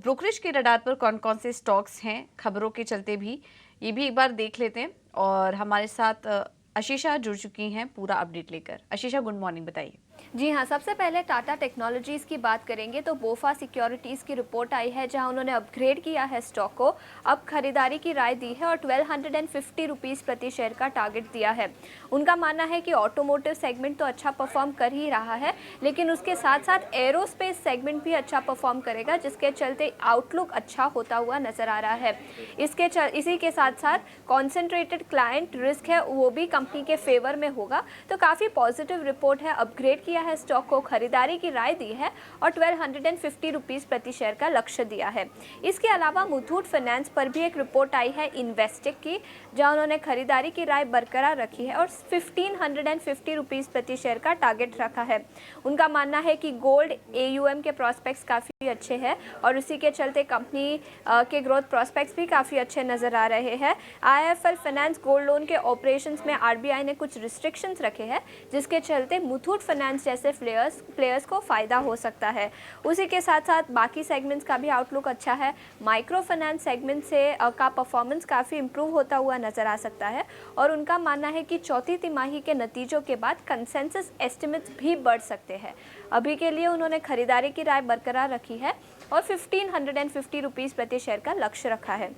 Brokerage के radar पर कौन कौन से स्टॉक्स हैं खबरों के चलते भी, ये भी एक बार देख लेते हैं। और हमारे साथ आशीषा जुड़ चुकी हैं पूरा अपडेट लेकर। आशीषा, गुड मॉर्निंग, बताइए। जी हाँ, सबसे पहले टाटा टेक्नोलॉजीज़ की बात करेंगे तो बोफा सिक्योरिटीज़ की रिपोर्ट आई है जहां उन्होंने अपग्रेड किया है स्टॉक को, अब खरीदारी की राय दी है और 1250 रुपीज़ प्रति शेयर का टारगेट दिया है। उनका मानना है कि ऑटोमोटिव सेगमेंट तो अच्छा परफॉर्म कर ही रहा है, लेकिन उसके साथ साथ एरोस्पेस सेगमेंट भी अच्छा परफॉर्म करेगा, जिसके चलते आउटलुक अच्छा होता हुआ नजर आ रहा है। इसी के साथ साथ कॉन्सेंट्रेटेड क्लाइंट रिस्क है वो भी कंपनी के फेवर में होगा, तो काफ़ी पॉजिटिव रिपोर्ट है। अपग्रेड किया है स्टॉक को, खरीदारी की राय दी है और 1250 रुपीज़ प्रति शेयर का लक्ष्य दिया है। इसके अलावा मुथूट फाइनेंस पर भी एक रिपोर्ट आई है इन्वेस्टिक की, जहां उन्होंने खरीदारी की राय बरकरार रखी है और 1550 रुपीज़ प्रति शेयर का टारगेट रखा है। उनका मानना है कि गोल्ड AUM के प्रोस्पेक्ट्स काफ़ी अच्छे हैं और उसी के चलते कंपनी के ग्रोथ प्रोस्पेक्ट्स भी काफ़ी अच्छे नज़र आ रहे हैं। IIFL फाइनेंस गोल्ड लोन के ऑपरेशंस में RBI ने कुछ रिस्ट्रिक्शंस रखे हैं, जिसके चलते मुथूट फाइनेंस जैसे प्लेयर्स को फ़ायदा हो सकता है। उसी के साथ साथ बाकी सेगमेंट्स का भी आउटलुक अच्छा है। माइक्रो फाइनेंस सेगमेंट से का परफॉर्मेंस काफ़ी इंप्रूव होता हुआ नज़र आ सकता है और उनका मानना है कि चौथी तिमाही के नतीजों के बाद कंसेंसस एस्टिमेट्स भी बढ़ सकते हैं। अभी के लिए उन्होंने खरीदारी की राय बरकरार रखी है और 1550 रुपीज़ प्रति शेयर का लक्ष्य रखा है।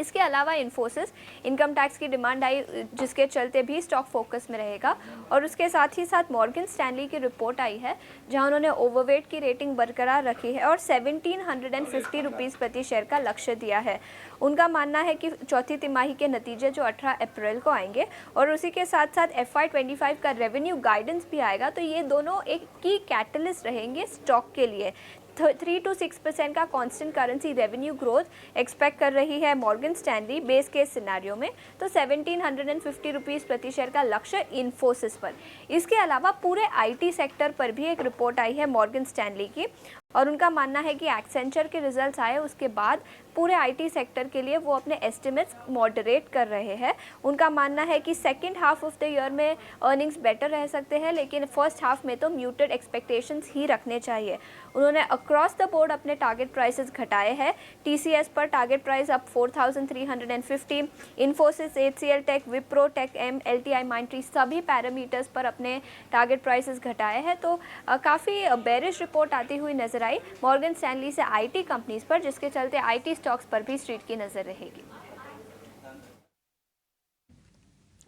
इसके अलावा इन्फोसिस इनकम टैक्स की डिमांड आई, जिसके चलते भी स्टॉक फोकस में रहेगा। और उसके साथ ही साथ मॉर्गन स्टैनली की रिपोर्ट आई है जहां उन्होंने ओवरवेट की रेटिंग बरकरार रखी है और 1750 रुपीज़ प्रति शेयर का लक्ष्य दिया है। उनका मानना है कि चौथी तिमाही के नतीजे जो 18 अप्रैल को आएंगे और उसी के साथ साथ FY25 का रेवेन्यू गाइडेंस भी आएगा, तो ये दोनों एक की कैटलिस्ट रहेंगे स्टॉक के लिए। 3 to 6% का constant currency revenue growth expect कर रही है Morgan Stanley base case scenario में, तो 1750 रुपीज़ प्रति शेयर का लक्ष्य इन्फोसिस पर। इसके अलावा पूरे IT सेक्टर पर भी एक रिपोर्ट आई है मॉर्गन स्टैनली की और उनका मानना है कि एक्सेंचर के रिजल्ट्स आए उसके बाद पूरे IT सेक्टर के लिए वो अपने एस्टिमेट्स मॉडरेट कर रहे हैं। उनका मानना है कि second half of the year में अर्निंग्स बेटर रह सकते हैं, लेकिन फर्स्ट हाफ में तो म्यूटेड एक्सपेक्टेशंस ही रखने चाहिए। उन्होंने अक्रॉस द बोर्ड अपने टारगेट प्राइसेस घटाए हैं। TCS पर टारगेट प्राइस अब 4350, Infosys, HCL tech, Wipro tech M, LTI Mindtree सभी पैरामीटर्स पर अपने टारगेट प्राइसेस घटाए हैं। तो काफ़ी बेरिश रिपोर्ट आती हुई नजर आई मॉर्गन स्टैनली से IT कंपनीज पर, जिसके चलते IT स्टॉक्स पर भी स्ट्रीट की नजर रहेगी।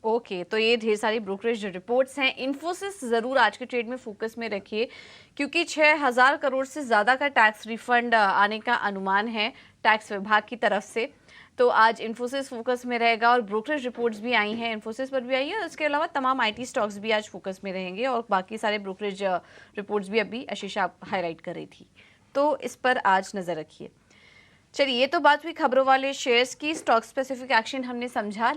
ओके, तो ये ढेर सारी ब्रोकरेज रिपोर्ट्स हैं। इन्फोसिस ज़रूर आज के ट्रेड में फोकस में रखिए, क्योंकि 6000 करोड़ से ज़्यादा का टैक्स रिफंड आने का अनुमान है टैक्स विभाग की तरफ से। तो आज इन्फोसिस फोकस में रहेगा और ब्रोकरेज रिपोर्ट्स भी आई हैं, इन्फोसिस पर भी आई है। इसके अलावा तमाम IT स्टॉक्स भी आज फोकस में रहेंगे और बाकी सारे ब्रोकरेज रिपोर्ट्स भी अभी आशीषा हाईलाइट कर रही थी, तो इस पर आज नज़र रखिए। चलिए, ये तो बात हुई खबरों वाले शेयर्स की। स्टॉक स्पेसिफिक एक्शन हमने समझा।